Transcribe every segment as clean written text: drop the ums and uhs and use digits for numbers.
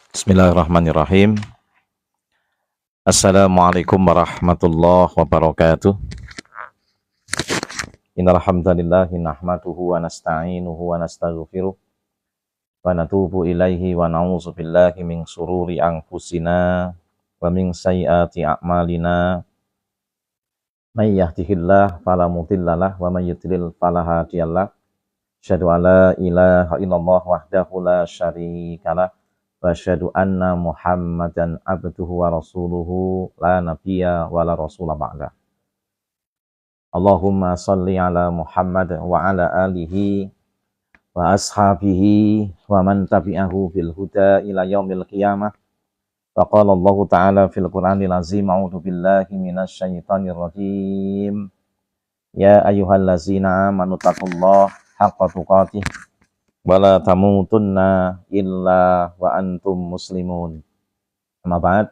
Bismillahirrahmanirrahim. Assalamualaikum warahmatullahi wabarakatuh. Innal hamdalillah nahmaduhu wa nasta'inuhu wa nastaghfiruh wa natubu ilaihi wa na'udzu billahi min sururi anfusina wa min sayyiati a'malina. May yahdihillahu fala mudhillalah wa may yudlil fala hadiyalah. Asyhadu an la ilaha illallah wahdahu la syarikalah wa asyhadu anna Muhammadan abduhu wa rasuluhu la nabiyya wa la rasula ba'da. Allahumma salli ala Muhammad wa ala alihi wa ashabihi wa man tabi'ahu bil huda ila yaumil qiyamah. Wa qala Allah ta'ala fil Qur'anil azim, a'udzu billahi minasy syaithanir rajim. Ya ayyuhallazina amanu taqullaha haqqa tuqatih wala tamutunna illa wa antum muslimun. Amma ba'd.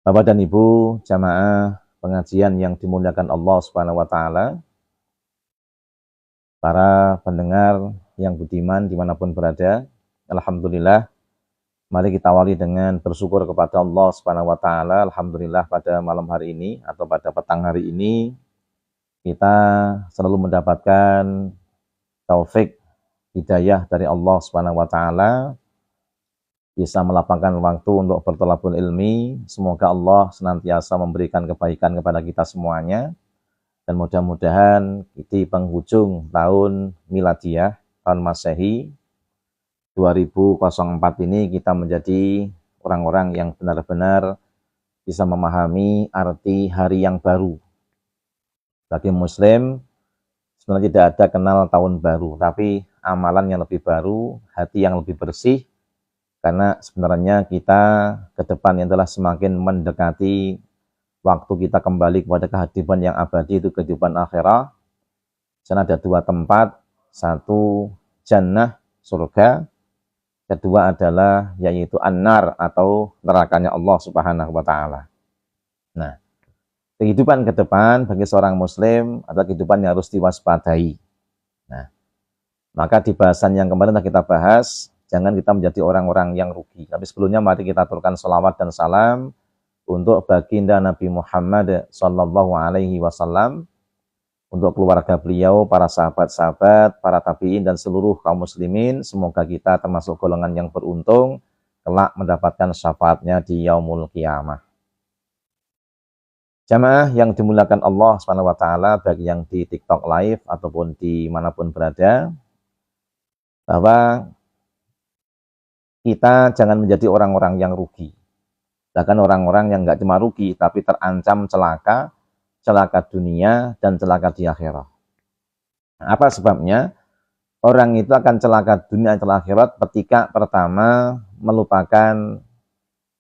Bapak dan Ibu jamaah pengajian yang dimuliakan Allah Subhanahu wa taala, para pendengar yang budiman dimanapun berada, alhamdulillah, mari kita awali dengan bersyukur kepada Allah Subhanahu wa taala. Alhamdulillah pada malam hari ini atau pada petang hari ini kita selalu mendapatkan taufik hidayah dari Allah Subhanahu wa taala, bisa melapangkan waktu untuk bertolabul ilmi. Semoga Allah senantiasa memberikan kebaikan kepada kita semuanya, dan mudah-mudahan di penghujung tahun miladiah, tahun Masehi 2004 ini kita menjadi orang-orang yang benar-benar bisa memahami arti hari yang baru. Bagi Muslim sebenarnya tidak ada kenal tahun baru, tapi amalan yang lebih baru, hati yang lebih bersih, karena sebenarnya kita ke depan yang telah semakin mendekati waktu kita kembali kepada kehadiran yang abadi, itu kehidupan akhirah. Sana ada dua tempat, satu jannah, surga, kedua adalah yaitu an-nar atau nerakanya Allah Subhanahu wa taala. Nah, kehidupan ke depan bagi seorang muslim adalah kehidupan yang harus diwaspadai. Nah, maka di bahasan yang kemarin kita bahas, jangan kita menjadi orang-orang yang rugi. Tapi sebelumnya mari kita aturkan salawat dan salam untuk baginda Nabi Muhammad sallallahu alaihi wasallam, untuk keluarga beliau, para sahabat-sahabat, para tabi'in dan seluruh kaum muslimin. Semoga kita termasuk golongan yang beruntung kelak mendapatkan syafaatnya di yaumul qiyamah. Jamaah yang dimuliakan Allah Subhanahu wa taala, bagi yang di TikTok live ataupun di manapun berada, bahwa kita jangan menjadi orang-orang yang rugi. Bahkan orang-orang yang nggak cuma rugi, tapi terancam celaka, celaka dunia dan celaka di akhirat. Nah, apa sebabnya? Orang itu akan celaka dunia dan celaka akhirat ketika pertama melupakan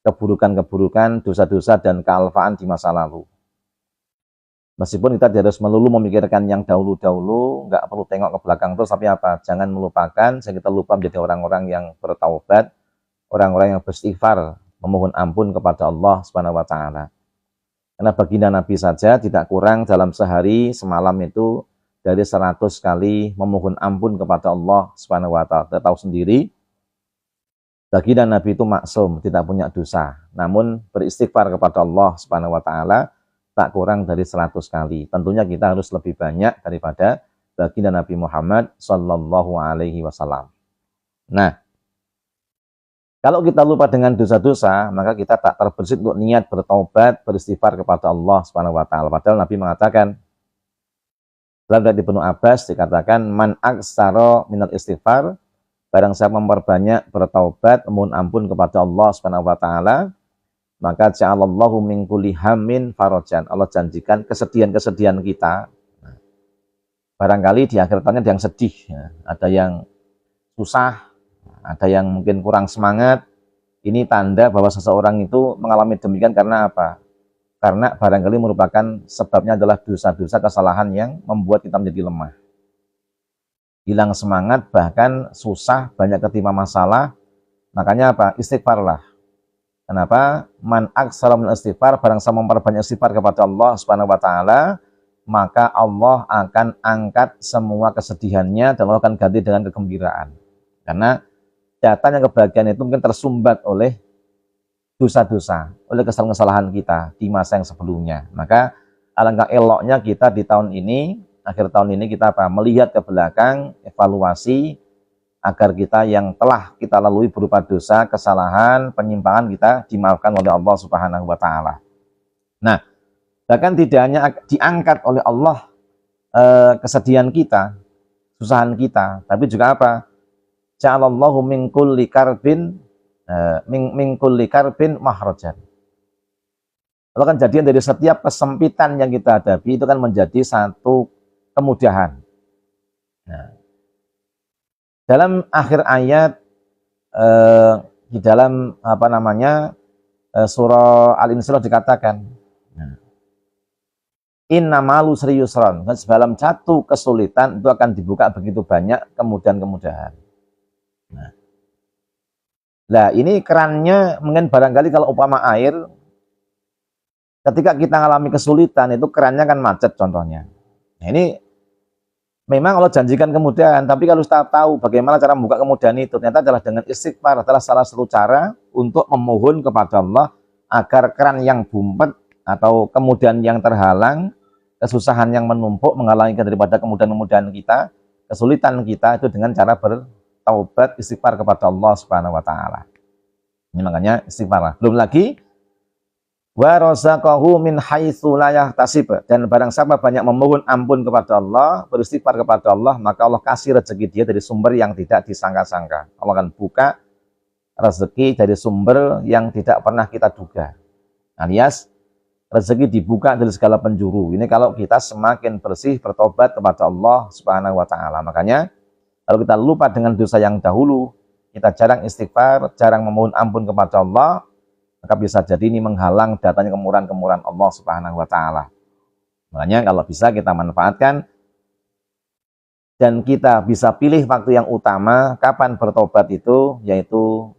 keburukan-keburukan, dosa-dosa dan kealfaan di masa lalu. Meskipun kita harus melulu memikirkan yang dahulu-dahulu, nggak perlu tengok ke belakang terus, tapi apa? Jangan melupakan, sehingga kita lupa menjadi orang-orang yang bertaubat, orang-orang yang beristighfar, memohon ampun kepada Allah Subhanahu wa taala. Karena baginda Nabi saja tidak kurang dalam sehari semalam itu dari 100 kali memohon ampun kepada Allah Subhanahu wa taala. Kita tahu sendiri, baginda Nabi itu maksum, tidak punya dosa, namun beristighfar kepada Allah Subhanahu wa taala tak kurang dari 100 kali. Tentunya kita harus lebih banyak daripada baginda Nabi Muhammad sallallahu alaihi wasallam. Nah, kalau kita lupa dengan dosa-dosa, maka kita tak terbersit untuk niat bertaubat, beristighfar kepada Allah Subhanahu wa taala. Padahal Nabi mengatakan, dalam hadits Ibnu Abbas dikatakan, man aksara minal istighfar, barang siapa memperbanyak bertaubat, memohon ampun kepada Allah Subhanahu wa taala, maka ja'alallahu min kulli hammin farajan. Allah janjikan kesedihan-kesedihan kita. Barangkali di akhir tahun ada yang sedih, ya. Ada yang susah, ada yang mungkin kurang semangat. Ini tanda bahwa seseorang itu mengalami demikian karena apa? Karena barangkali merupakan sebabnya adalah dosa-dosa, kesalahan yang membuat kita menjadi lemah, hilang semangat, bahkan susah, banyak ketimpa masalah. Makanya apa? Istighfarlah. Kenapa? Man aktsara min istighfar, barang siapa memperbanyak istighfar kepada Allah Subhanahu wa taala, maka Allah akan angkat semua kesedihannya dan Allah akan ganti dengan kegembiraan. Karena datanya kebahagiaan itu mungkin tersumbat oleh dosa-dosa, oleh kesalahan-kesalahan kita di masa yang sebelumnya. Maka alangkah eloknya kita di tahun ini, akhir tahun ini kita melihat ke belakang, evaluasi, agar kita yang telah kita lalui berupa dosa, kesalahan, penyimpangan kita dimaafkan oleh Allah Subhanahu wa taala. Nah, bahkan tidak hanya diangkat oleh Allah kesedihan kita, susahan kita, tapi juga apa? Ja'alallahu min kulli karbin min kulli karbin mahrajan. Allah kan jadian dari setiap kesempitan yang kita hadapi itu kan menjadi satu kemudahan. Nah, dalam akhir ayat di dalam surah Al-Insyirah dikatakan, inna ma'al usri yusran, dan dalam satu kesulitan itu akan dibuka begitu banyak kemudahan-kemudahan. Nah, ini kerannya mungkin barangkali kalau umpama air, ketika kita mengalami kesulitan itu kerannya kan macet contohnya. Nah, ini memang Allah janjikan kemudahan, tapi kalau kita tahu bagaimana cara membuka kemudahan itu, ternyata adalah dengan istighfar, adalah salah satu cara untuk memohon kepada Allah agar keran yang bumpet atau kemudahan yang terhalang, kesusahan yang menumpuk menghalangi daripada kemudahan-kemudahan kita, kesulitan kita itu dengan cara bertaubat, istighfar kepada Allah Subhanahu wa taala. Ini makanya istighfar. Belum lagi wa razaqahu min haitsu la yahtasib, dan barang siapa banyak memohon ampun kepada Allah, beristighfar kepada Allah, maka Allah kasih rezeki dia dari sumber yang tidak disangka-sangka. Allah akan buka rezeki dari sumber yang tidak pernah kita duga. Alias rezeki dibuka dari segala penjuru. Ini kalau kita semakin bersih bertobat kepada Allah Subhanahu wa taala. Makanya kalau kita lupa dengan dosa yang dahulu, kita jarang istighfar, jarang memohon ampun kepada Allah, maka bisa jadi ini menghalang datanya kemurahan-kemurahan Allah Subhanahu wa taala. Makanya kalau bisa kita manfaatkan dan kita bisa pilih waktu yang utama kapan bertobat itu, yaitu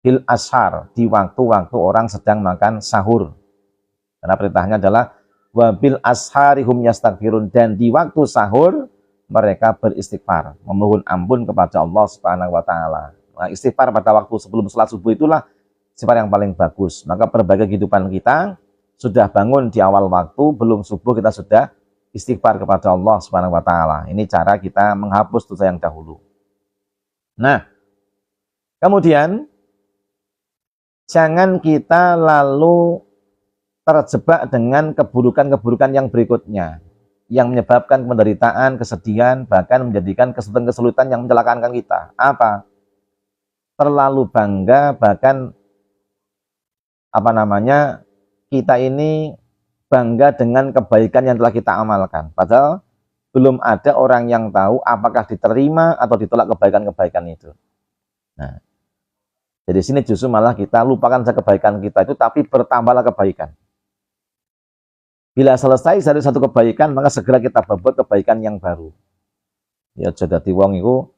bil ashar, di waktu-waktu orang sedang makan sahur. Karena perintahnya adalah wabil asharihum yastaghfirun, dan di waktu sahur mereka beristighfar, memohon ampun kepada Allah Subhanahu wa taala. Nah, istighfar pada waktu sebelum salat subuh itulah istighfar yang paling bagus. Maka berbagai kehidupan kita sudah bangun di awal waktu, belum subuh kita sudah istighfar kepada Allah Subhanahu wa taala. Ini cara kita menghapus dosa yang dahulu. Nah, kemudian jangan kita lalu terjebak dengan keburukan-keburukan yang berikutnya, yang menyebabkan penderitaan, kesedihan, bahkan menjadikan kesulitan-kesulitan yang mencelakakan kita. Apa? Terlalu bangga, bahkan kita ini bangga dengan kebaikan yang telah kita amalkan. Padahal belum ada orang yang tahu apakah diterima atau ditolak kebaikan-kebaikan itu. Nah, jadi sini justru malah kita lupakan kebaikan kita itu, tapi bertambahlah kebaikan. Bila selesai dari satu kebaikan, maka segera kita berbuat kebaikan yang baru. Ya jadi wong iku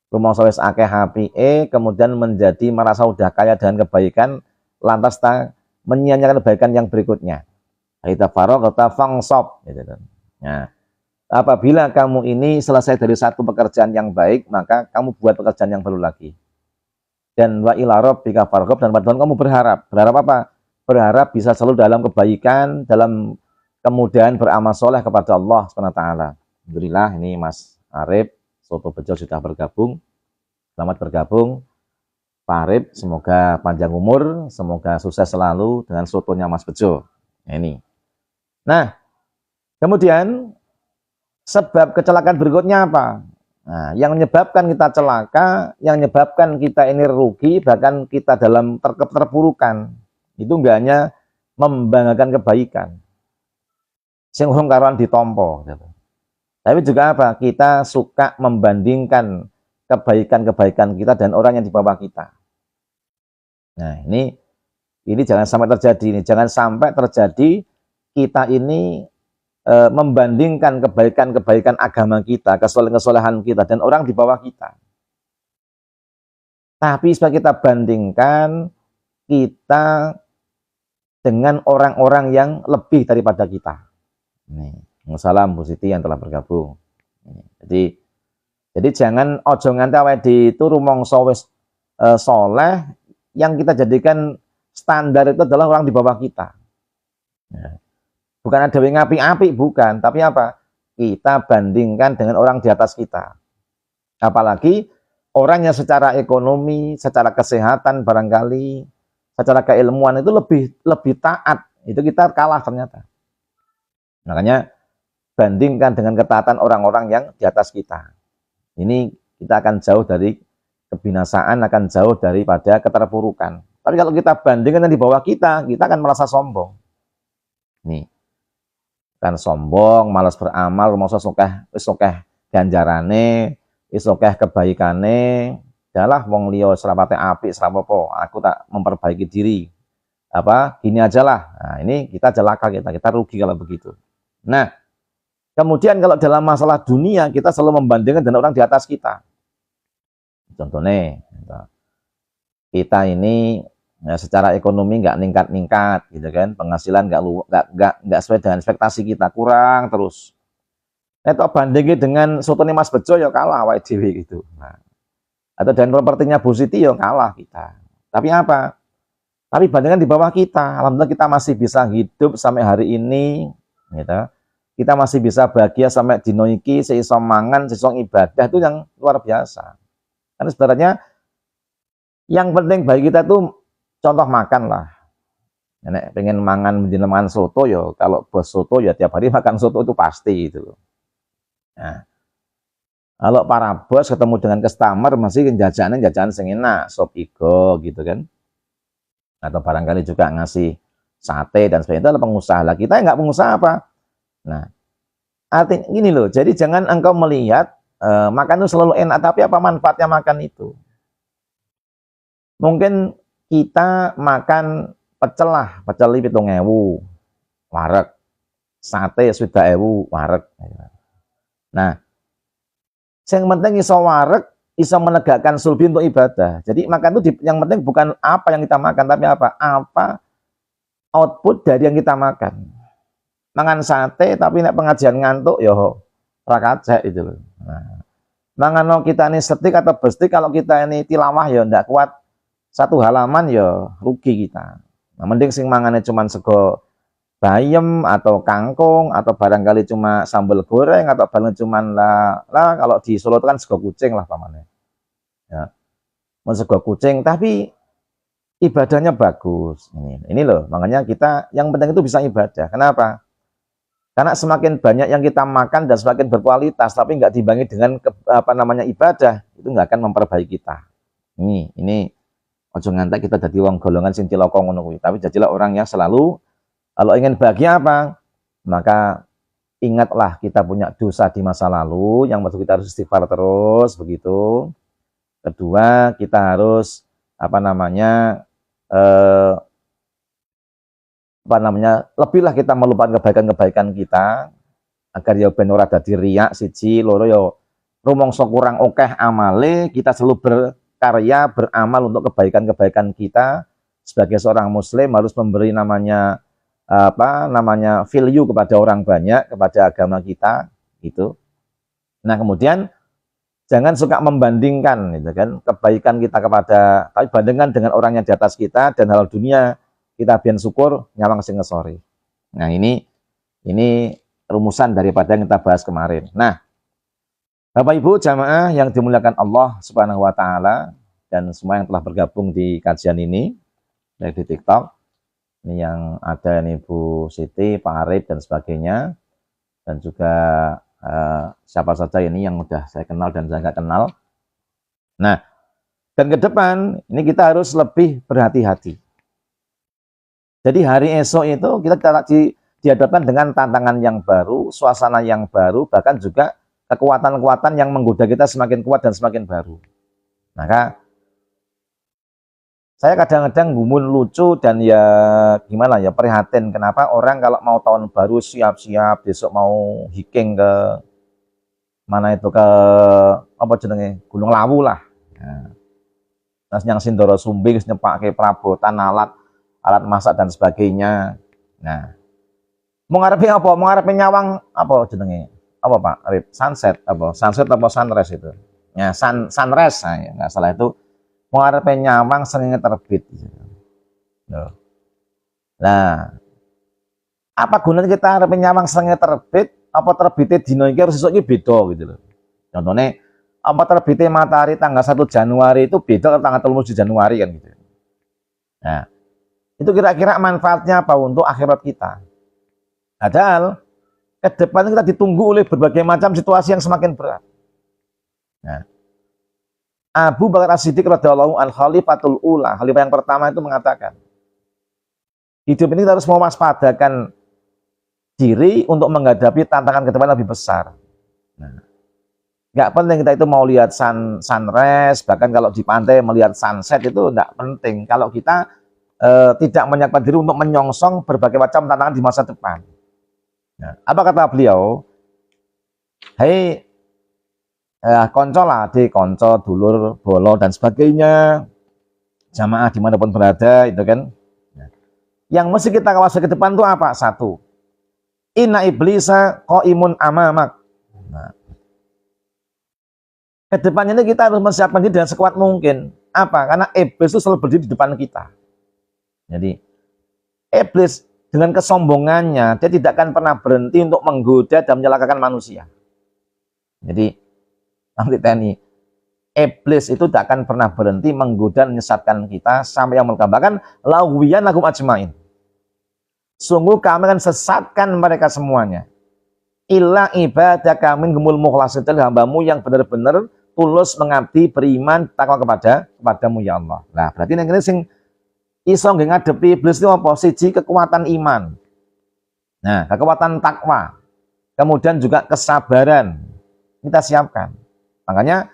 rumangsa wis akeh apike, kemudian menjadi merasa udah kaya dengan kebaikan, lantas menyia-nyiakan kebaikan yang berikutnya. Kita faragha fansab, gitu kan. Nah, apabila kamu ini selesai dari satu pekerjaan yang baik, maka kamu buat pekerjaan yang baru lagi. Dan wa ila rabbika farghab, dan pada Tuhan kamu berharap. Berharap apa? Berharap bisa selalu dalam kebaikan, dalam kemudahan beramal soleh kepada Allah SWT. Alhamdulillah ini Mas Arif Soto Bejo sudah bergabung. Selamat bergabung Pak Arif, semoga panjang umur, semoga sukses selalu dengan sotonya Mas Bejo. Ini. Nah, kemudian sebab kecelakaan berikutnya apa? Nah, yang menyebabkan kita celaka, yang menyebabkan kita ini rugi, bahkan kita dalam terpurukan, itu enggak hanya membanggakan kebaikan, sing urung karuan ditompo, gitu. Tapi juga apa? Kita suka membandingkan kebaikan-kebaikan kita dan orang yang di bawah kita. Nah, ini jangan sampai terjadi. Ini jangan sampai terjadi kita ini membandingkan kebaikan-kebaikan agama kita, kesolehan-kesolehan kita dan orang di bawah kita. Tapi supaya kita bandingkan kita dengan orang-orang yang lebih daripada kita. Nih, salam Bu Siti yang telah bergabung. Jadi Jadi jangan ojo nganti awake itu rumangsa wis soleh, yang kita jadikan standar itu adalah orang di bawah kita. Ya. Bukan ada yang ngapi-api, bukan, tapi apa? Kita bandingkan dengan orang di atas kita. Apalagi orang yang secara ekonomi, secara kesehatan barangkali, secara keilmuan itu lebih taat. Itu kita kalah ternyata. Makanya bandingkan dengan ketaatan orang-orang yang di atas kita. Ini kita akan jauh dari kebinasaan, akan jauh daripada keterpurukan. Tapi kalau kita bandingkan di bawah kita akan merasa sombong. Nih, kan sombong, malas beramal, rumangsa sokeh ganjarane, sokeh kebaikane, dalah wong liya serapate apik serapopo, aku tak memperbaiki diri. Gini aja lah. Nah, ini kita celaka, kita rugi kalau begitu. Nah, kemudian kalau dalam masalah dunia, kita selalu membandingkan dengan orang di atas kita. Contohnya, kita ini ya, secara ekonomi nggak ningkat-ningkat, gitu kan? Penghasilan nggak sesuai dengan ekspektasi kita, kurang terus. Itu bandingin dengan sotone Mas Bejo ya kalah awake dhewe gitu. Nah, atau dengan propertinya Bu Siti ya kalah kita. Tapi apa? Tapi bandingkan di bawah kita. Alhamdulillah kita masih bisa hidup sampai hari ini, gitu. Kita masih bisa bahagia sampai dino iki, seiso mangan, seiso ibadah, itu yang luar biasa. Karena sebenarnya yang penting bagi kita tuh contoh makan lah. Nek pengen mangan soto ya, kalau bos soto ya tiap hari makan soto itu pasti gitu. Nah, kalau para bos ketemu dengan customer masih jajanan sing enak, sop igo gitu kan. Atau barangkali juga ngasih sate dan sebagainya, itu adalah pengusaha. Lah kita nggak pengusaha apa? Nah, artinya gini loh, jadi jangan engkau melihat makan itu selalu enak, tapi apa manfaatnya makan itu? Mungkin kita makan pecel lah, pecel 7.000 wareg, sate 7.000 wareg. Nah, yang penting iso wareg, iso menegakkan sulbi untuk ibadah. Jadi makan itu yang penting bukan apa yang kita makan, tapi apa output dari yang kita makan. Mangan sate tapi nek pengajian ngantuk yo ora kacek itu loh. Nah, mangan kita ini setik atau bestik, kalau kita ini tilawah ya ndak kuat satu halaman ya rugi kita. Nah, mending sing mangane cuman sego bayam atau kangkung atau barangkali cuma sambal goreng atau barangkali cuman lah kalau di Solo itu kan sego kucing lah pamannya. Ya. Mau sego kucing tapi ibadahnya bagus. Ini loh, makanya kita yang penting itu bisa ibadah. Kenapa? Karena semakin banyak yang kita makan dan semakin berkualitas, tapi nggak diimbangi dengan ibadah, itu nggak akan memperbaiki kita. Ini ojo ngantek kita jadi wong golongan sing cilaka ngono kuwi, tapi jadilah orang yang selalu kalau ingin bahagia apa? Maka ingatlah kita punya dosa di masa lalu yang perlu kita harus istighfar terus begitu. Kedua, kita harus lebihlah kita melupakan kebaikan-kebaikan kita agar ya ben ora dadi riak, siji, loro ya rumangsa kurang akeh amale, kita selalu berkarya, beramal untuk kebaikan-kebaikan kita. Sebagai seorang muslim harus memberi value kepada orang banyak, kepada agama kita gitu. Nah, kemudian jangan suka membandingkan gitu kan, kebaikan kita tapi bandingkan dengan orang yang di atas kita, dan hal dunia kita biar syukur nyawang sing ngesori. Nah, ini rumusan daripada yang kita bahas kemarin. Nah, Bapak Ibu jamaah yang dimuliakan Allah Subhanahu wa taala dan semua yang telah bergabung di kajian ini baik di TikTok, ini yang ada ini Bu Siti, Pak Arif dan sebagainya, dan juga siapa saja ini yang udah saya kenal dan saya nggak kenal. Nah, dan ke depan ini kita harus lebih berhati-hati. Jadi hari esok itu kita dihadapkan dengan tantangan yang baru, suasana yang baru, bahkan juga kekuatan-kekuatan yang menggoda kita semakin kuat dan semakin baru. Maka saya kadang-kadang gumun lucu dan ya gimana ya, prihatin kenapa orang kalau mau tahun baru siap-siap besok mau hiking ke mana itu, ke Gunung Lawu lah. Nah, yang Sindoro Sumbing nyepake perabotan alat masak dan sebagainya. Nah, mau ngarepe apa? Mau ngarepe nyawang apa Pak Arif? Sunset apa sunrise itu? Ya sunrise, nah, ya, nggak salah itu. Mau arepe nyawang srengenge terbit. Loh. Nah, apa gunanya kita arepe nyawang srengenge terbit? Apa terbitnya dino iki harus esuk iki beda gitu loh. Contohnya apa terbitnya matahari tanggal 1 Januari itu beda tanggal 30 Januari kan gitu. Nah, itu kira-kira manfaatnya apa untuk akhirat kita? Padahal ke depan kita ditunggu oleh berbagai macam situasi yang semakin berat. Nah, Abu Bakar As-Siddiq radhiyallahu anhu khalifatul ula, khalifah yang pertama itu mengatakan, hidup ini kita harus mewaspadakan diri untuk menghadapi tantangan ke depan lebih besar. Nah, nggak penting kita itu mau lihat sunrise, bahkan kalau di pantai melihat sunset itu nggak penting. Kalau kita tidak menyiapkan diri untuk menyongsong berbagai macam tantangan di masa depan. Nah, apa kata beliau? Hei, konco lah, konco, dulur, bolo dan sebagainya, jamaah dimanapun berada, itu kan. Nah, yang mesti kita kawasi ke depan itu apa? Satu, inna iblisa qaimun amamak. Nah, ke depannya ini kita harus mempersiapkan diri dengan sekuat mungkin. Apa? Karena iblis itu selalu berdiri di depan kita. Jadi, iblis dengan kesombongannya, dia tidak akan pernah berhenti untuk menggoda dan menyelakakan manusia. Jadi, nanti tani, iblis itu tidak akan pernah berhenti menggoda dan menyesatkan kita sampai yang menggambarkan lawiyan lakum ajmain. Sungguh kami akan sesatkan mereka semuanya. Illa ibadah kami gemul mukhlasin, hambamu yang benar-benar tulus mengabdi, beriman, takwa kepadamu ya Allah. Nah, berarti ini sing iso ngadepi iblis itu apa? Siji kekuatan iman. Nah, kekuatan takwa. Kemudian juga kesabaran. Kita siapkan. Makanya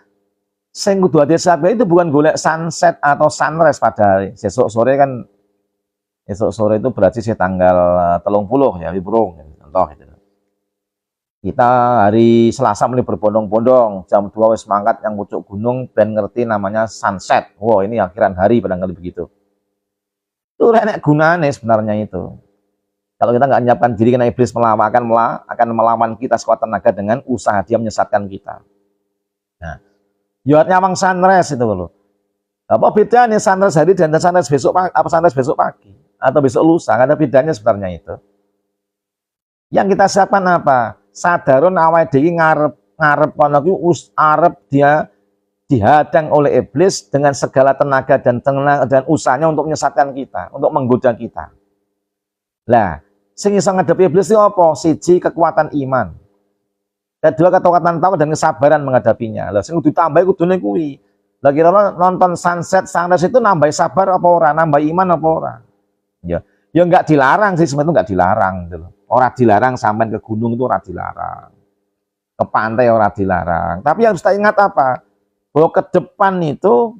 sing kudu ati itu bukan golek sunset atau sunrise pada hari. Besok sore kan, esok sore itu berarti tanggal 30 ya, Wibrung contoh gitu. Kita hari Selasa mulai berbondong-bondong, jam 2 wis mangkat yang pucuk gunung ben ngerti namanya sunset. Wow, ini akhiran hari barangkali begitu. Itu enak gunanya sebenarnya itu. Kalau kita nggak menyiapkan diri, karena iblis akan melawan kita sekuat tenaga dengan usaha dia menyesatkan kita. Nah, buat nyawang sunrise itu loh. Apa bedanya sunrise hari dan sunrise besok pagi, apa sunrise besok pagi atau besok lusa? Ada bedanya sebenarnya itu. Yang kita siapkan apa? Sadarun awal dhewe ngarep kono ki arep dia dihadang oleh iblis dengan segala tenaga dan usahanya untuk menyesatkan kita, untuk menggoda kita. Lah, sing iso ngadepi iblis itu apa? Siji kekuatan iman. Kedua kekuatan takwa dan kesabaran menghadapinya. Lah sing ditambahi kudune kuwi. Lah kira nonton sunset sunrise itu nambah sabar apa ora, nambah iman apa ora? Ya enggak dilarang sih, sebenarnya enggak dilarang gitu loh. Orang dilarang sampai ke gunung itu orang dilarang. Ke pantai orang dilarang. Tapi yang harus kita ingat apa? Bahwa ke depan itu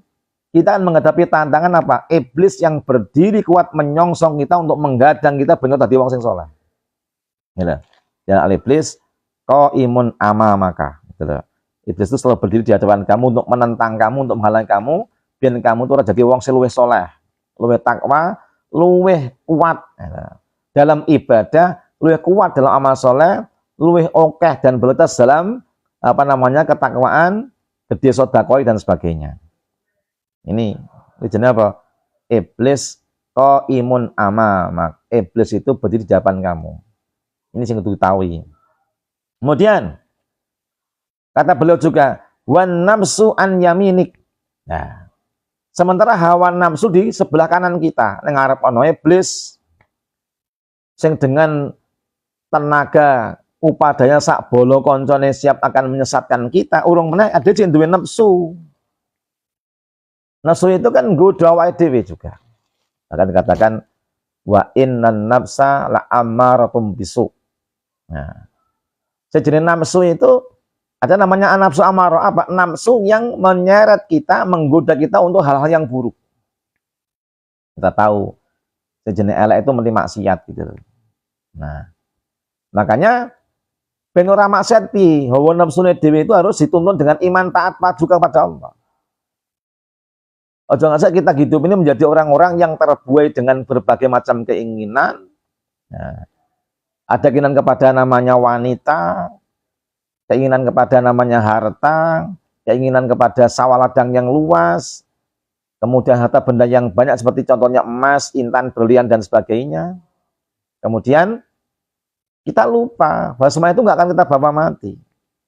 kita akan menghadapi tantangan apa? Iblis yang berdiri kuat menyongsong kita untuk menggadang kita benar tadi wong sing saleh. Gitu. Ya iblis qaimun amamaka. Gitu. Iblis itu selalu berdiri di hadapan kamu untuk menentang kamu, untuk menghalangi kamu, biar kamu itu jadi wong sing luwih saleh, luwih takwa, luwih kuat. Gitu. Dalam ibadah, luwih kuat dalam amal soleh, luwih okeh dan berletas dalam ketakwaan, gede sodakoi dan sebagainya. Ini jenis apa? Iblis qaimun amamak. Iblis itu berdiri di hadapan kamu. Ini sing kudu diketahui. Kemudian kata beliau juga wan nafsu an yaminik. Nah, sementara hawa nafsu di sebelah kanan kita, ning ngarep ana iblis sing dengan tenaga upadanya sak bolo koncone siap akan menyesatkan kita, urung meneh ada sing duwe nafsu. Nafsu itu kan nggodha awake dhewe juga. Akan dikatakan wa innan nafsa la ammaratum bisu. Nah, sejenis nafsu itu ada namanya nafsu amarah, apa? Nafsu yang menyeret kita, menggoda kita untuk hal-hal yang buruk. Kita tahu sejenis elek itu mesti maksiat gitu. Nah, makanya ben ora maksiat pi, hawa nafsune dhewe itu harus dituntun dengan iman taat padu kepada Allah. Ojo ngasih kita hidup ini menjadi orang-orang yang terbuai dengan berbagai macam keinginan. Nah, ada keinginan kepada namanya wanita, keinginan kepada namanya harta, keinginan kepada sawah ladang yang luas, kemudian harta benda yang banyak seperti contohnya emas, intan, berlian, dan sebagainya. Kemudian kita lupa bahwa semua itu nggak akan kita bawa mati.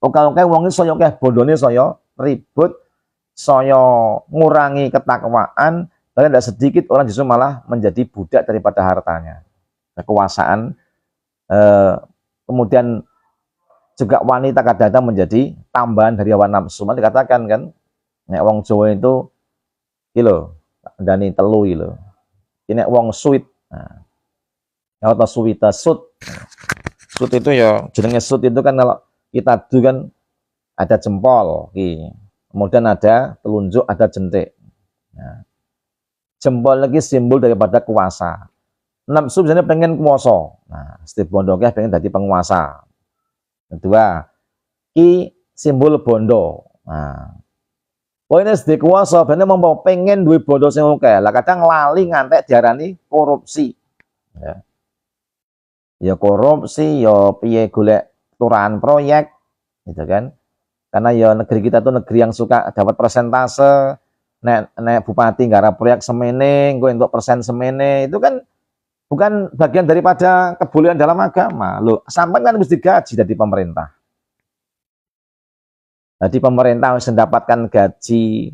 Oke, wong ini soyo bodone soyo ribut, soyo ngurangi ketakwaan, dan tidak sedikit orang justru malah menjadi budak daripada hartanya, kekuasaan. Kemudian juga wanita kadang-kadang menjadi tambahan dari hawa nafsu. Dikatakan kan, nek wong Jawa itu kilo, dani telu kilo. Ini wong sweet. Nah, atau suwita sud. Sud itu ya jenenge sud itu kan kalau kita dulu kan ada jempol, kemudian ada telunjuk, ada jentik. Nah, jempol lagi simbol daripada kuasa. Nafsu biasanya pengen kuasa. Nah, setiap bondoknya pengen jadi penguasa. Kedua, ki simbol bondo. Nah, poinnya sedih kuasa, bener mau pengen duit bondo sing oke. Lah kadang lali ngantek diarani korupsi. Ya. Ya korupsi, ya piye golek turahan proyek, gitu kan? Karena ya negeri kita tuh negeri yang suka dapat persentase. Nek bupati garap proyek semene, gue untuk persen semene, itu kan bukan bagian daripada kebolehan dalam agama. Loh, sampai kan mesti gaji dari pemerintah. Jadi pemerintah harus mendapatkan gaji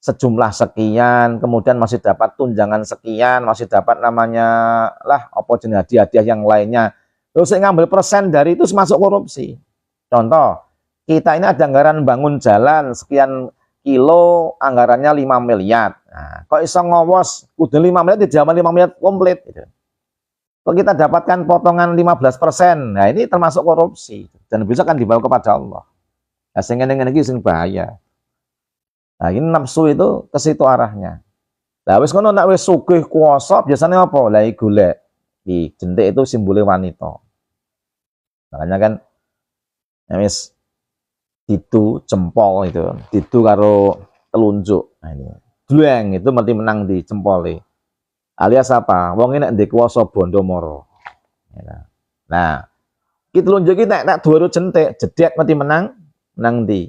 sejumlah sekian, kemudian masih dapat tunjangan sekian, masih dapat namanya lah apa jenis hadiah-hadiah yang lainnya. Terus ngambil persen dari itu masuk korupsi. Contoh, kita ini ada anggaran bangun jalan sekian kilo, anggarannya 5 miliar. Nah, kok iso ngowos udah 5 miliar di zaman 5 miliar komplit gitu. Kok kita dapatkan potongan 15%. Nah, ini termasuk korupsi dan bisa kan dibawa kepada Allah. Nah, sehingga dengan ini sing bahaya. Nah, ini nafsu itu ke situ arahnya. Lah wis ngono nek wis sugih kuwasa biasanya apa? Lah golek. Di jentik itu simbolnya wanita. Makanya kan wis didu jempol itu, didu karo telunjuk. Nah, ini. Dlueng itu mesti menang di jempole. Alias apa? Wong ini nek ndek kuwasa bondo moro. Nah, ki telunjuk iki nek dhuwur jentik, jedhek mesti menang ndi?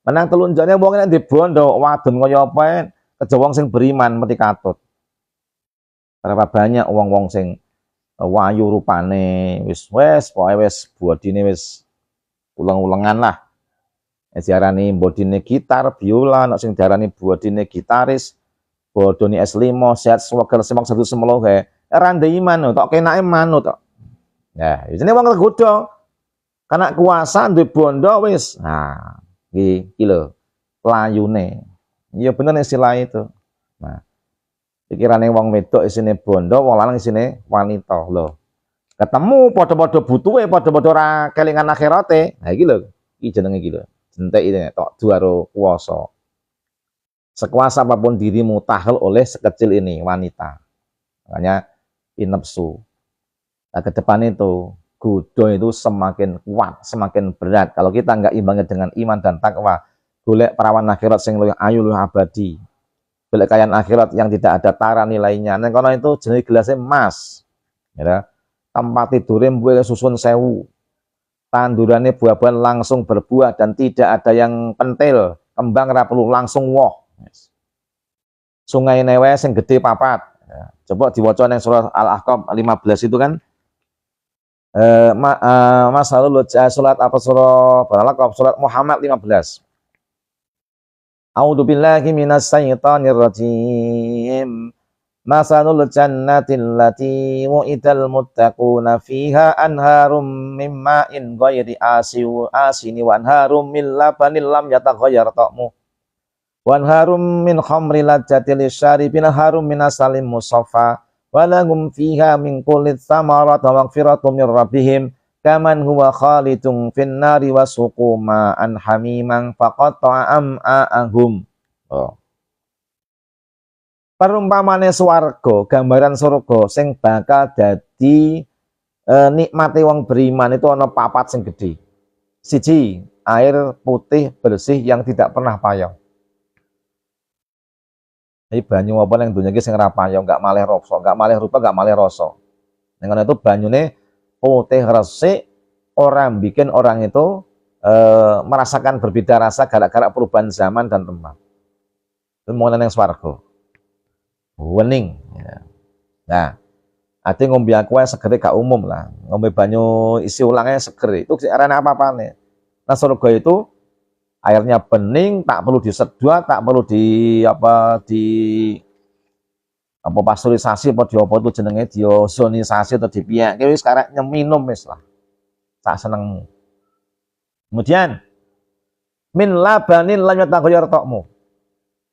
Menang telunjuknya wong nek ndek bondo wadon kaya apa keja wong sing beriman mesti katut. Berapa banyak wong-wong sing wayu rupane wis pokoke wis bodine wis ulang-ulangan lah. Diarani bodine gitar, biola, nek sing diarani bodine gitaris, bodone S5, sehat sewager semak satu semelo kae. Ora ndek iman tok kenake manut tok. Nah, jenenge wong kegodho. Karena kuasa duwe bondo wis. Nah, iki lho layune. Iya bener istilah itu. Nah, pikirane wong wedok isine bondo, wong lanang isine wanita lho. Ketemu padha-padha butuhe, padha-padha ora kelingan akhirate. Nah iki lho, iki jenenge iki lho. Jentik ini tok duaro kuasa. Sekuasa apapun dirimu tahal oleh sekecil ini wanita. Makanya nafsu. Nah, ke depan itu godo itu semakin kuat, semakin berat. Kalau kita nggak imbangi dengan iman dan takwa, golek perawan akhirat sing luwih ayu luwih abadi. Golek kekayaan akhirat yang tidak ada tara nilainya. Nah, karena itu jenis gelasnya emas. Ya, tempat tidurnya mbuh susun 1000. Tandurannya buah-buahan langsung berbuah dan tidak ada yang pentil, kembang ra perlu langsung woh. Sungai newe sing gede papat. Ya, coba diwaca yang surah Al-Ahqaf 15 itu kan masalul surat apa surah Al-Ahqaf surat Muhammad 15. A'udzu billahi minas syaitonir rajim. Masalul jannatil lati wu'idal muttaquna fiha anharum min ma'in ghairi asini wa anharum min labanin lam yataghayyar ta'mu wa anharum min khamri ladzatil syaribin harum min asalin musaffa wa lahum fiha min kulli thamarati wa maghfiratum min rabbihim kaman huwa khalidun fin nari wa suqu ma'an hamiman faqata'a am'a'ahum. Perumpamane swarga, gambaran surga sing bakal dadi nikmate wong beriman itu ana papat sing gedhe. Siji, air putih bersih yang tidak pernah payung. Iki banyu apa ning donya iki sing ora payung, gak malih rasa, gak malih rupa, gak malih rasa. Ning ngono itu banyune putih resik, ora bikin orang itu merasakan berbeda rasa gara-gara perubahan zaman dan tempat. Itu mengenai yang swarga. Wening. Ya. Nah, ati ngombe aqua segere gak umum lah. Ngombe banyu isi ulangnya seger. Itu arane apa-apa nih. Nah, surga itu airnya bening, tak perlu disedot, tak perlu di pasteurisasi apa itu jenenge diozonisasi atau dipiak. Wis karek minum wis lah. Tak senengmu. Kemudian min labanin lan yataghayar ta'mu.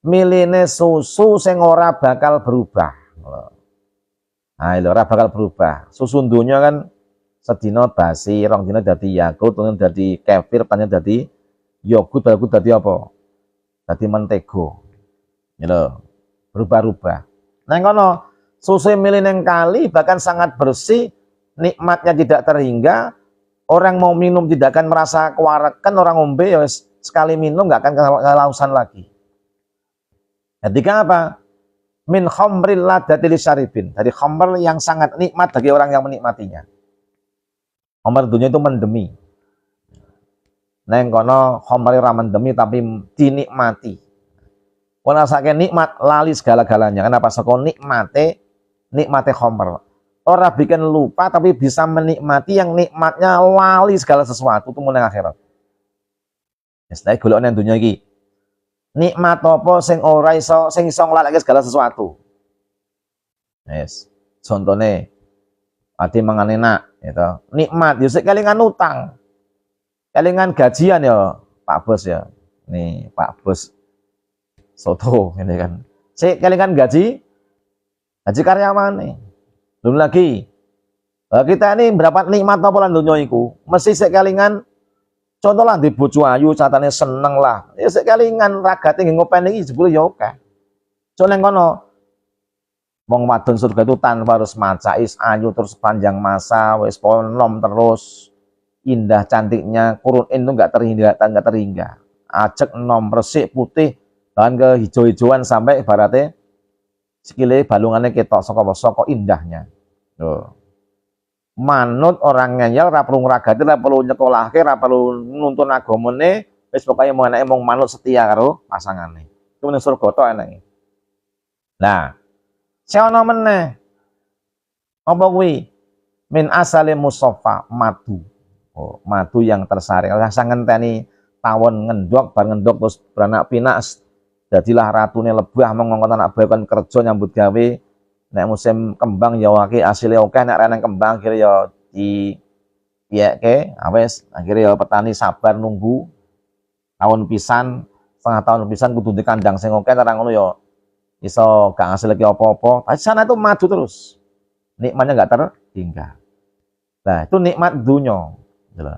Miline susu sing ora bakal berubah. Nah, ora bakal berubah. Susu dunya kan sedina basi, rong dina dadi yakult, terus dadi kefir, tanya dadi yogurt, dadi apa? Dadi mentego. Ya berubah-ubah. Nang kono susu milih neng kali bahkan sangat bersih, nikmatnya tidak terhingga. Orang mau minum tidak akan merasa kewarakan, orang ngombe ya sekali minum nggak akan kelausan lagi. Ketika apa? Min khamril ladati lisyaribin. Dari khamr yang sangat nikmat bagi orang yang menikmatinya. Khamr dunia itu mendemi. Neng kono khamr ra mendemi tapi dinikmati. Kalau sakit nikmat lali segala-galanya. Kenapa? Saka nikmate khamr. Orang bikin lupa tapi bisa menikmati yang nikmatnya lali segala sesuatu itu meneng akhirat. Wis ta golekane dunya iki. Nikmat apa sing ora iso nglaleke segala sesuatu. Yes. Contone ati mangan enak gitu. Nikmat yo sik kelingan utang. Kelingan gajian ya Pak Bos ya. Nih Pak Bos soto ini kan. Sik kelingan gaji karyawan nih. Belum lagi kita ini berapa nikmat apa lan donya iku mesti sik kelingan contoh lah di bojo ayu catane seneng lah ya sik kelingan ragate nggih ngopeni iki jebule ya akeh. So neng kono wong wadon surga itu tanpa harus macais ayu terus panjang masa wis nom terus indah cantiknya Quran itu enggak terhingga acek nom resik putih bahkan ke hijau-hijauan sampai ibaratnya sikile balungannya ketok saka indahnya. Loh. Manut orang ngeyel ra perlu ngragati, ra perlu nyekolahke, ra perlu nuntun agamane, wis pokoke mau anake mung manut setia karo pasangane. Itu ning surga tok enake. Nah, seono meneh. Apa kuwi? Min asale musofa madu. Oh, madu yang tersaring. Rasa ngenteni tawon ngendok, bar ngendok terus beranak pinak jadilah ratune lebah mengongkon anak bae kon kerja nyambut gawe nek musim kembang ya wake asile akeh nek reneng kembang akhire ya di piyeke wis akhire ya petani sabar nunggu tahun pisan setengah tahun pisan kudu di kandang sing akeh ora ngono ya iso gak ngasilke apa-apa tapi sana itu maju terus nikmatnya gak terhingga. Nah itu nikmat dunya gitu.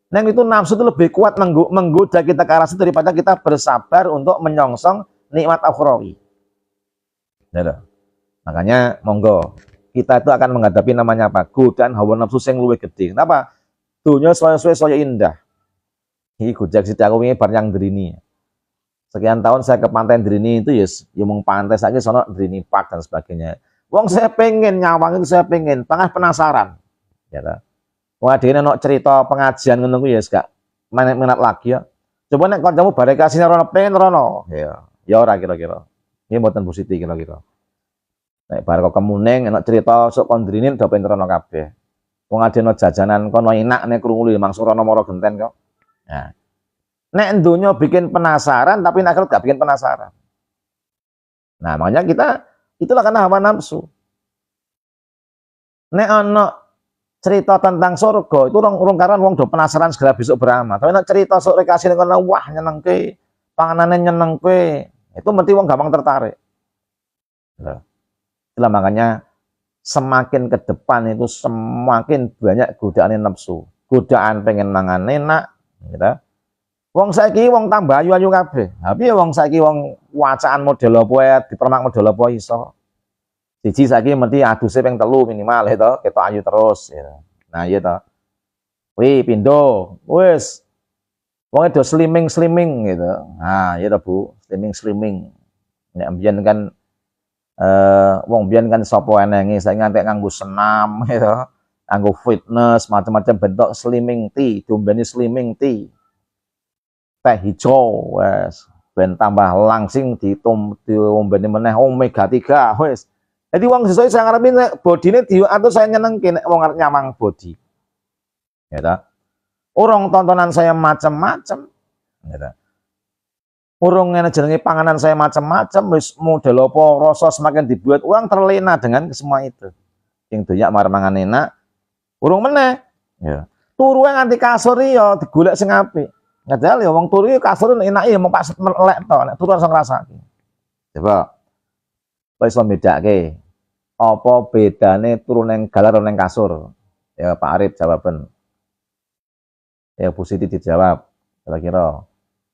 Neng itu nafsu itu lebih kuat menggoda kita ke arah situ daripada kita bersabar untuk menyongsong nikmat akhrawi. Ya, makanya monggo kita itu akan menghadapi namanya apa? Godaan hawa nafsu yang lebih gede. Kenapa? Dunia soya indah. Ini gojek siti aku ini bar yang Drini. Sekian tahun saya ke pantai Drini itu ya mung pantai saiki sono Drini Park dan sebagainya. Wong saya pengen nyawang itu saya pengen, tengah penasaran. Ya. Wah, dene nek cerita pengajian ngono kuwi ya gak minat lagi ya. Coba nek kancamu bare kasine rono pengen rono. Ya, ya ora kira-kira. Ini mboten positif kira-kira. Nek bar kok kemuning nek cerita sok kondrinin do pengen rono kabeh. Wong adene jajanan kono enak nek krungu lho mangsu rono moro genten kok. Nah. Nek donya bikin penasaran tapi nek akhirat gak bikin penasaran. Nah, makanya kita itulah karena hawa nafsu. Nek ana cerita tentang surga itu orang karan wong do penasaran segala besok beramal. Tapi nek cerita sok rekasi ning kono wah nyenengke, panganane nyenengke, itu mesti wong gampang tertarik. Nah, itulah makanya semakin ke depan itu semakin banyak godaan nafsu. Godaan pengen mangan enak, gitu. Wong saiki wong tambah ayu-ayu kabeh. Tapi wong saiki wong wacaan model apa dipermak model apa iso. Siji saiki mesti aduse ping 3 minimal itu ketok ayu terus gitu. Nah iya to. Wih pindho wis wong do slimming gitu. Nah iya to Bu, slimming. Nek mbiyen kan wong mbiyen kan sapa enenge saiki ngantek nganggo senam gitu. Nganggo fitness macam-macam bentuk slimming tea, diombeni slimming tea. teh hijau wes ben tambah langsing diombeni meneh omega 3 wes. Jadi wong sesuai saya ngarepe bodine atau saya nyenengke nek wong arep nyamang body. Ya ta. Urung tontonan saya macam-macam. Ya ta. Urung ngene jenenge panganan saya macam-macam wis model apa rasa semakin dibuat orang terlena dengan semua itu. Sing doyak marang mangan enak urung meneh. Ya. Turu nganti kasur ya digolek sing apik. Padahal ya wong turu kasur enak ya mau pas melek to, nek turu langsung ngrasake. Coba. Wis iso bedake. Apa bedane turu ning galar ning kasur? Ya Pak Arif jawaban. Ya Bu Siti dijawab. Kira-kira.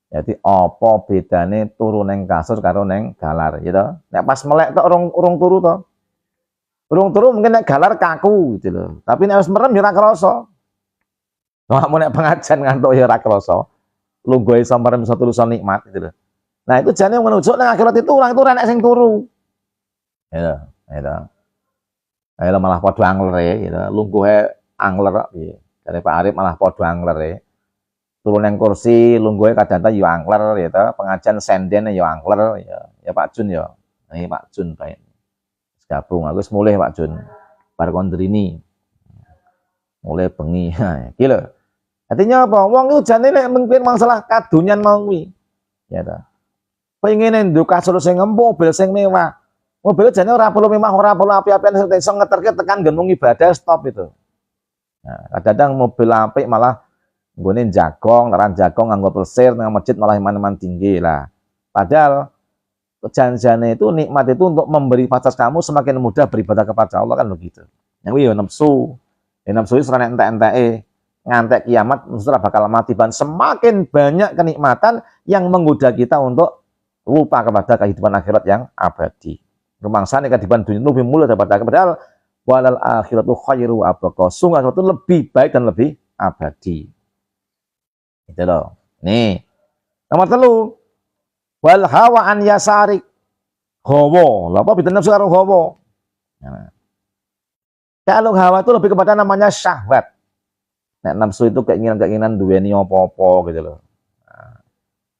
Jadi apa bedane turu ning kasur karo ning galar, gitu. Nek pas melek tok urung turu to. Urung turu mungkin nek galar kaku gitu loh. Tapi nek wis merem ya ora krasa. Mau nek pengajian ngantuk ya ora krasa. Lungguh iso merem iso turu iso nikmat gitu loh. Nah, itu jane menuju nang akhirat itu orang itu ora nek sing turu. Ya, ya. Ayo malah padha anglere gitu. Lungguhe angler piye. Jare Pak Arif malah padha anglere. Turu nang kursi lungguhe kadang-kadang ya angler gitu. Pengajian senden ya angler ya. Ya Pak Jun ya. Ini Pak Jun kae. Gabung aku wis mulih Pak Jun. Bar kondrini. Mulai bengi. Iki lho. Artinya apa? Wong iku jane nek mungkin masalah kadunyan mau kuwi. Ya ta. Pengene nduk kasur sing empuk, mobil sing mewah. Mobil jane ora perlu mewah, ora perlu api-apian iso ngeterke tekan nggon ibadah stop itu. Nah, kadang-kadang mobil apik malah nggone jagong, naran jagong nganggo plesir nang masjid malah iman-iman tinggi lah. Padahal janjane itu nikmat itu untuk memberi fasilitas kamu semakin mudah beribadah kepada Allah kan begitu. Yang kuwi nafsu. Nafsu itu serana entek-enteke ngantek kiamat mesti bakal mati dan semakin banyak kenikmatan yang menggoda kita untuk lupa kepada kehidupan akhirat yang abadi. Rumangsane kehidupan dunia lebih mulia daripada padahal walal akhiratu khairu abqa. Sungguh akhirat itu lebih baik dan lebih abadi. Itu loh. Nih. Nomor 3. Wal hawa an yasarik. Hawa. Lha apa bedane nafsu karo hawa? Nah. Kalau hawa itu lebih kepada namanya syahwat. Nek nafsu itu keinginan-keinginan duweni apa-apa gitu loh.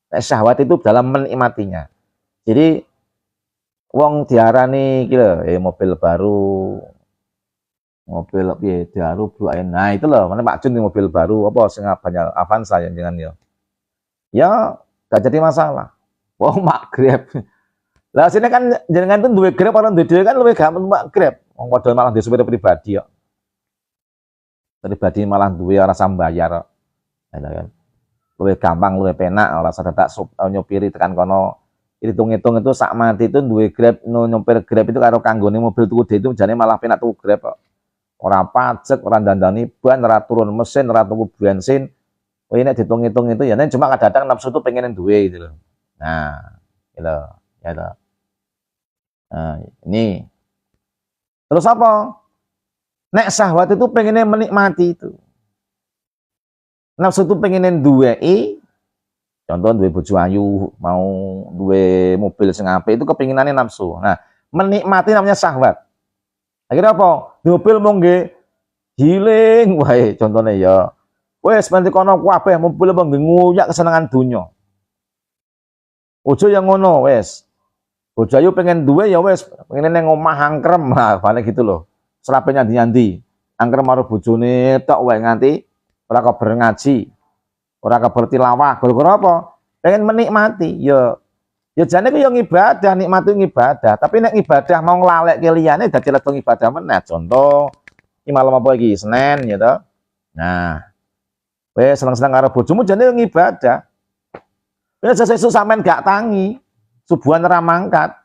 Nek syahwat itu dalam menikmatinya. Jadi wong diarani iki lho, mobil baru. Mobil piye baru buain. Nah, itu loh, mana Pak Jun mobil baru apa sing banyak Avanza yang jangan ya. Ya, gak jadi masalah. Wong mak Grab. Lah sini kan jenengan tuh duwe Grab orang duwe kan lebih gampang mak Grab. Wong padha malah duwe sepeda pribadi ya. Pribadi malah duwe ora sambayar. Kan. Luwih gampang, luwih penak ora usah tak nyopiri tekan kono. Hitung-hitung itu sak mati itu duwe Grab, nyopir Grab itu karo kanggone mobil tuku dhewe itu jane malah penak tuku Grab kok. Ora pajak, ora dandani ban, ora turun mesin, ora tuku bensin. Oh ini dihitung-hitung itu ya cuma kadang-kadang nafsu tuh pengen duwe gitu loh. Nah, gitu. Ya toh. Nah, ini. Terus apa? Nek syahwat itu pengennya menikmati itu. Nafsu itu pengennya duwei. Contoh duwe bojo ayu, mau duwe mobil sing apik itu kepinginannya nafsu. Nah, menikmati namanya syahwat. Akhirnya apa? Di mobil mau nggih giling wae contohnya ya. Wes nanti kono kabeh mobil apa nggih nguyak kesenangan dunya. Ojo yang ngono wes. Bojo ayu pengen duwe ya wes, pengen nang omah angkrem, nah balik gitu loh. Serape nyandi-nyandi. Angkrem karo bojone tok wae nganti ora kabar ngaji. Ora kabar tilawah, gara-gara apa? Pengen menikmati. Ya jane ku yo ngibadah, nikmati ngibadah, tapi nek ibadah mau nglalekke liyane dadi ledo ibadah meneh. Contoh iki malam apa iki? Senin ya toh. Nah, wes seneng-seneng karo bojomu jane ngibadah. Nek sesuk sampean gak tangi, subuhan ora mangkat.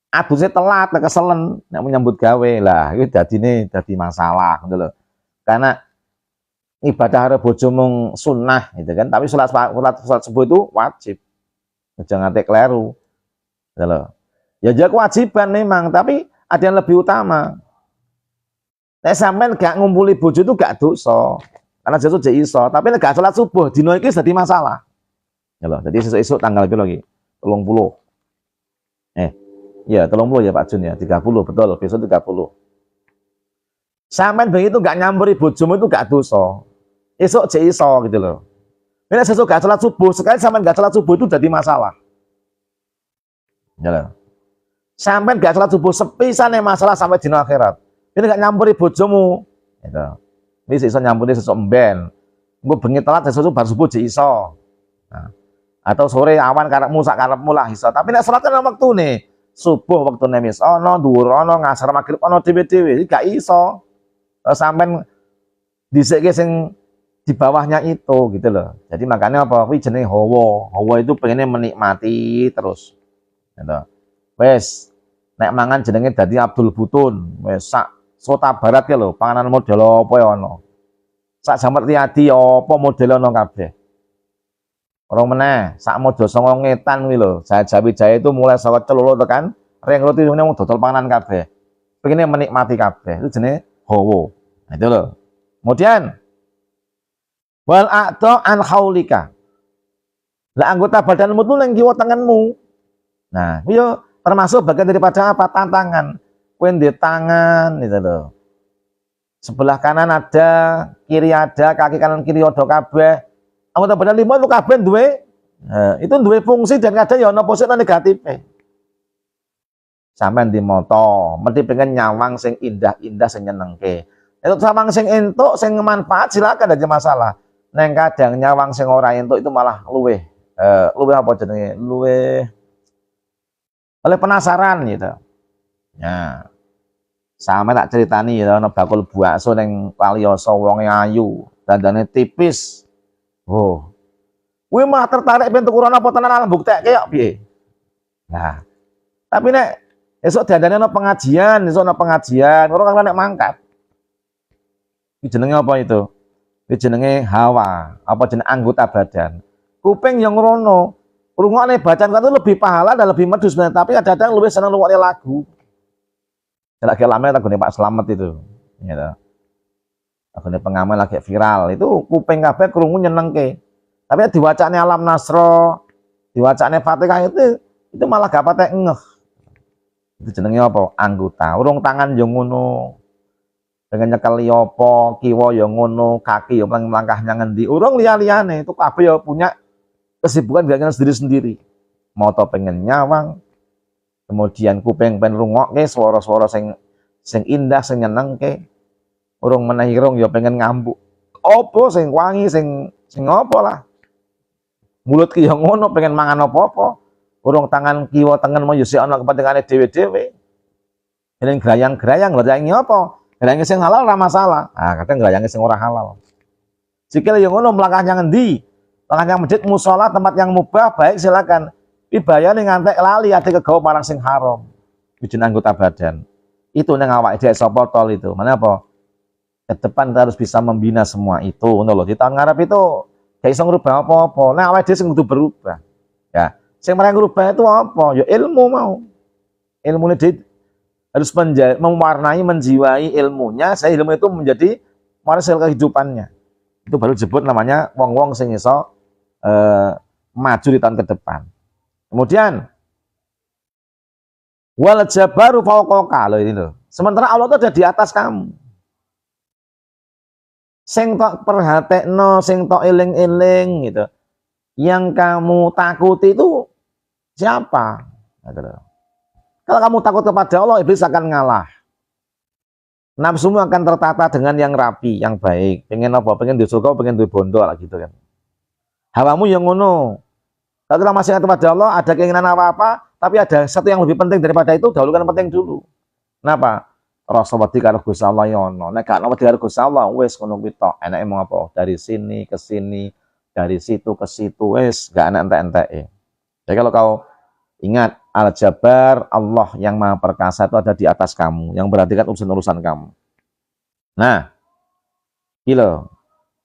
Aduse telat keselen nek menyambut gawe lah iki dadi masalah gitu loh. Karena ibadah karo bojo mung sunnah gitu kan, tapi salat subuh itu wajib. Jangan nganti kleru. Gitu loh. Ya jadi kewajiban memang, tapi ada yang lebih utama. Nek sampean gak ngumpuli bojo itu gak dosa. Karena Yesus jek iso, tapi nek gak salat subuh dino iki dadi masalah. Ya loh, jadi sesuk tanggal piro lagi? 30. Ya, 30 ya Pak Jun ya, 30 betul, besok 30. Sampean begitu gak nyampuri bojomu itu gak dosa. Esok jek iso gitu loh. Ini sesuatu gak sholat subuh, sekali sampai gak sholat subuh itu jadi masalah. Ya, sampai gak sholat subuh sepisan masalah sampai di akhirat. Ini gak nyampuri bojomu. Gitu. Ini iso nyampuri sesuatu emben. Gue bengi telat sesuatu baru subuh di iso. Nah, atau sore awan karepmu sak karepmu lah iso. Tapi nek sholat kan waktu nih. Subuh waktu nemis ono, dhuwur ono, ngasar maghrib ono dhewe-dhewe gak iso. Sampai dhisike sing di bawahnya itu gitu loh. Jadi makanya apa? Kuwi jenenge hawa. Hawa itu pengennya menikmati terus. Gitu. Wes, nek mangan jenenge dadi Abdul Butun. Wes sak Sota Barat ya lho, panganan model apa ya ono. Sak Jamret Riyadi apa model ono kabeh. Orang meneh, sak model songo ngetan kuwi lho. Jawi Jaya itu mulai saka celulu tekan ring roti ngene dodol panganan kabeh. Pengennya menikmati kabeh. Itu jenenge hawa. Nah, itu loh. Kemudian wal a'ta an haulika. Lah anggota badanmu itu nang kiwa tanganmu. Nah, yo termasuk bagian daripada apa? Tantangan. Kowe ndek tangan gitu loh. Sebelah kanan ada, kiri ada, kaki kanan kiri ada kabeh. Anggota badan 5 itu kabeh duwe. Nah, itu duwe fungsi dan kadang ya ono positif dan negatif. Sampeyan di moto, mesti pengen nyawang sing indah-indah sing nyenengke. Itu samang sing entuk sing manfaat silakan aja masalah. Neng kadang nyawang sing ora entuk itu malah luweh apa jenenge? Luweh oleh penasaran gitu. Ya. Sama tak ceritani ya ana bakul bakso ning Kaliyoso wonge ayu, dandane tipis. Oh. Kuwi mah tertarik ben tukuran apa tenan alam buktekke kok piye. Nah. Tapi nek esuk dandane ana pengajian, orang kan nek mangkat. Iki jenenge apa itu? Iki jenenge hawa, apa jenenge anggota badan. Kuping yang ngrono, rungokne bacaan kan itu lebih pahala dan lebih medus sebenarnya, tapi kadang-kadang lebih seneng rungokne lagu. Lagi lama lagune Pak Slamet itu, gitu. Lagune pengamal lagi viral, itu kuping kabeh krungu nyenengke. Tapi diwacane Alam Nasro, diwacane Fatihah itu malah gak patek ngeh. Itu jenenge apa? Anggota. Urung tangan yo ngono. Dengan nyekel apa, kiwa yo ngono, kaki yo melangkah nyang ngendi. Urung liya-liyane itu kabeh yo punya kesibukan gak sendiri-sendiri. Moto pengen nyawang, kemudian kuping pengen rungokke swara-swara sing indah, sing nyenengke. Urung menehi rong yo pengen ngambuk. Apa sing wangi sing apa lah. Mulut ki yo ngono pengen mangan apa-apa. Urung tangan kiwa tengen mau yo sik ana kepentingane dhewe-dhewe. Ini gerayang-gerayang ngerayangi apa? Ngerayangi sing halal ora masalah. Ah, kadang ngerayangi sing ora halal. Sikil yo ngono mlangkahnya ngendi? Mlangkahnya masjid, musala, tempat yang mubah baik silakan. Pibayane ngantek lali ade kegawa marang sing haram. Bijen anggota badan. Itu nang awake dhewe sapa tol itu. Mana apa? Ke depan kita harus bisa membina semua itu ngono lho. Di tahun ngarep itu gak iso ngrubah apa-apa. Nah awake dhewe sing kudu berubah. Ya, sing mereka ngrubah itu apa? Ya ilmu mau. Ilmune harus mewarnai, menjiwai ilmunya, saya ilmu itu menjadi marasel kehidupannya. Itu baru disebut namanya wong-wong sing iso maju di tahun ke depan. Kemudian wal jabaru fawqaka loh ini loh. Sementara Allah itu ada di atas kamu. Sing tok perhatekno, sing tok eling-eling gitu. Yang kamu takuti itu siapa? Gitu loh. Kalau kamu takut kepada Allah, iblis akan ngalah. Nafsumu akan tertata dengan yang rapi, yang baik. Pengen apa? Pengen di surga, pengen di bondo lah gitu kan. Hawamu yang ngono. Kalau kita masih ingat kepada Allah, ada keinginan apa-apa, tapi ada satu yang lebih penting daripada itu, dahulukan penting dulu. Kenapa? Rasa wedi karo Gusti Allah yono. Nek gak wedi karo Gusti Allah, wis ngono kuwi tok. Enake mau apa? Dari sini ke sini, dari situ ke situ, wis gak enak entek-enteke. Jadi kalau kau ingat Al-Jabbar, Allah yang Maha Perkasa itu ada di atas kamu, yang berarti kan urusan-urusan kamu. Nah, gitu.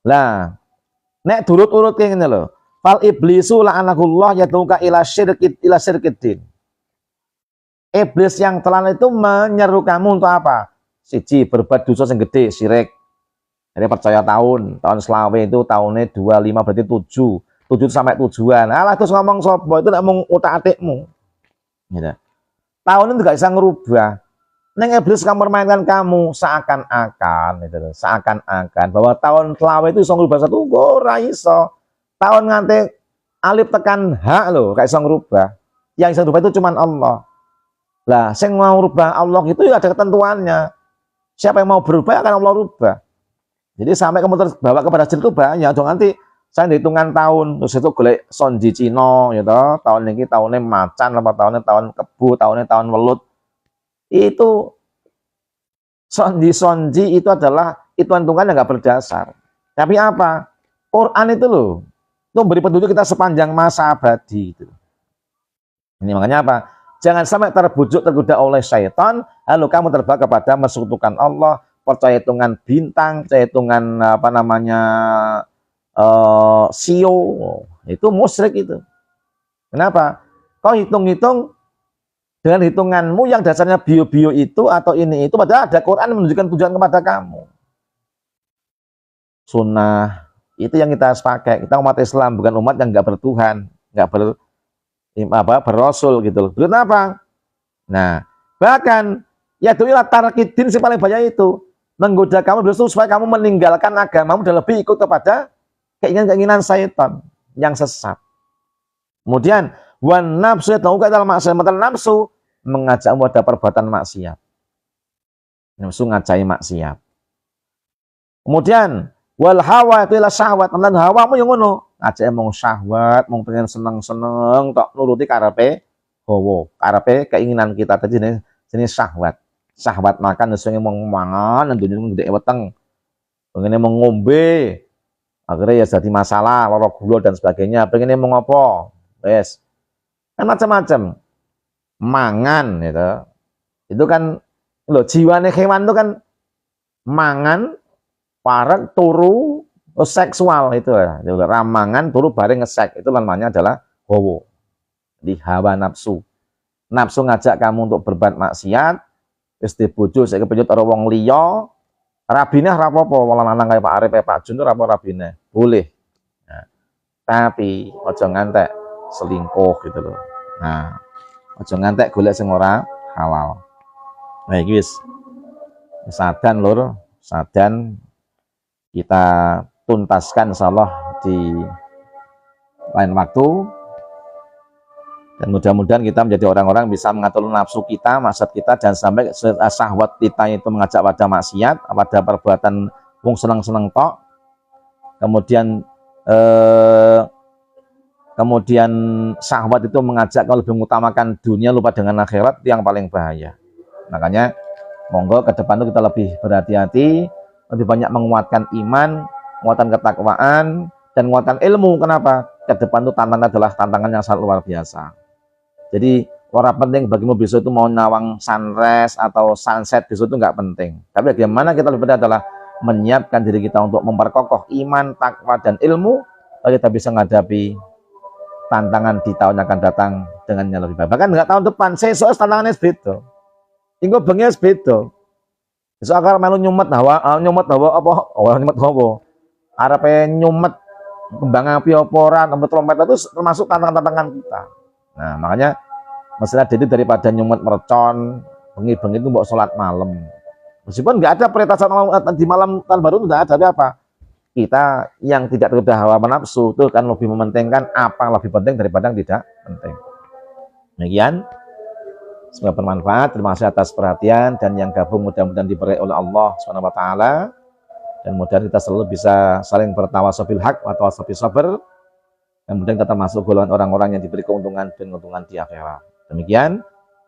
Lah, nek turut-urut kayak gini loh. Fal iblisu la'anahullah yatuka ila syirkiddin. Iblis yang telan itu menyeru kamu untuk apa? Siji, berbuat dosa yang gede, syirik. Jadi percaya tahun selawe itu tahunnya 25 berarti 7 sampai tujuan. Alah terus ngomong sopo itu nak mau utak-atikmu. Gitu. Tahun itu gak bisa ngerubah. Neng iblis kamu permainkan kamu seakan-akan, gitu. Seakan-akan bahwa tahun selawe itu bisa ngerubah satu, ora iso. tahun nganti alif tekan hak loh, kayak iso ngrubah. Yang iso ngrubah itu cuman Allah. Lah, sing mau rubah Allah itu ya ada ketentuannya. Siapa yang mau berubah akan Allah rubah. Jadi sampai kamu terbawa kepada jil itu banyak. Dong nanti saya hitungan tahun, terus itu golek sonji Cino, gitu. Tahun ini tahunnya macan, apa tahunnya tahun kebu, tahunnya tahun welut. Itu sonji itu adalah hitungan yang nggak berdasar. Tapi apa? Quran itu loh, itu memberi petunjuk kita sepanjang masa abadi. Gitu. Ini makanya apa? Jangan sampai terbujuk tergoda oleh syaitan, lalu kamu terbawa kepada mensekutukan Allah, percaya hitungan bintang, percaya hitungan apa namanya sio, itu musyrik itu. Kenapa? Kau hitung-hitung dengan hitunganmu yang dasarnya bio-bio itu atau ini itu, padahal ada Quran menunjukkan tujuan kepada kamu. Sunnah itu yang kita harus pakai. Kita umat Islam, bukan umat yang nggak bertuhan, nggak berrasul gitu loh. Kenapa? Nah, bahkan ya itulah tarkidin si paling banyak itu menggoda kamu supaya kamu meninggalkan agamamu dan lebih ikut kepada keinginan-keinginan syaitan yang sesat. Kemudian wan nafsu dalam maksiat nafsu mengajakmu pada perbuatan maksiat. Nafsu ngajai maksiat. Kemudian wal hawa itu adalah syahwat, dan hawamu yang ngono, ngajak emong syahwat, mau pengen seneng-seneng tok nuruti karepe hawa, karepe keinginan kita tadi jenis syahwat. Syahwat makan sesuai mau mangan, tentunya gede weteng. Pengen mau ngombe, akhirnya ya jadi masalah, lara gula dan sebagainya. Pengen mau ngopo? Wes. Kan macam-macam. Mangan gitu. Itu kan lho jiwane hewan itu kan mangan, parek, turu, seksual itu ya. Ramangan, turu bareng ngesek. Itu namanya adalah hawa. Di hawa nafsu. Nafsu ngajak kamu untuk berbuat maksiat, wis dibojo sik kepejut karo wong liya, rabine ora apa-apa, wong lanang kaya Pak Arif, Pak Jun ora apa rabine. Boleh. Nah, tapi aja ngantek selingkuh gitu loh. Nah, aja ngantek golek sing ora halal. Nah, iki wis sadan lur, sadan kita tuntaskan insyaallah di lain waktu. Dan mudah-mudahan kita menjadi orang-orang bisa mengatur nafsu kita, maksud kita, dan sampai syahwat kita itu mengajak pada maksiat, pada perbuatan wong seneng-seneng tok. Kemudian syahwat itu mengajak kalau lebih mengutamakan dunia lupa dengan akhirat, itu yang paling bahaya. Makanya monggo ke depan itu kita lebih berhati-hati, lebih banyak menguatkan iman, menguatkan ketakwaan, dan menguatkan ilmu. Kenapa? Ke depan itu tantangan adalah tantangan yang sangat luar biasa. Jadi orang penting bagimu besok itu mau nawang sunrise atau sunset besok itu nggak penting. Tapi bagaimana kita lebih penting adalah menyiapkan diri kita untuk memperkokoh iman, takwa, dan ilmu, agar kita bisa menghadapi tantangan di tahun yang akan datang dengan yang lebih baik. Bahkan nggak tahun depan, sesuatu tantangannya beda. Inggo bengi beda. Besok akan melu nyumet hawa apa? Nyumet hawa. Arepe nyumet kembang api apa ora, trompet itu termasuk tantangan-tantangan kita. Nah, makanya masalah jadi daripada nyumet mercon, bengi-bengi itu mbok sholat malam. Meskipun nggak ada perintah di malam tahun baru itu nggak ada, tapi apa? Kita yang tidak tergoda hawa nafsu itu kan lebih mementingkan apa yang lebih penting daripada yang tidak penting. Demikian, semoga bermanfaat. Terima kasih atas perhatian, dan yang gabung mudah-mudahan diberi oleh Allah Subhanahu wa taala, dan mudah-mudahan kita selalu bisa saling bertawassul bil haq wa tawassul bis sabr. Kemudian kita termasuk golongan orang-orang yang diberi keuntungan dan keuntungan di akhirat. Demikian,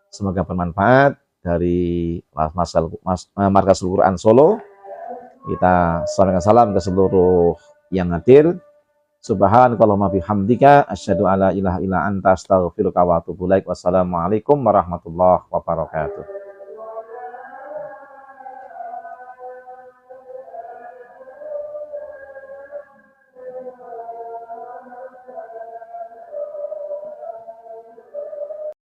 semoga bermanfaat. Dari Markasul Quran Solo, kita sampaikan salam ke seluruh yang hadir. Subhanakallahumma bihamdika asyhadu alla ilaha illa anta astaghfiruka wa atubu ilaik. Wassalamualaikum warahmatullahi wabarakatuh.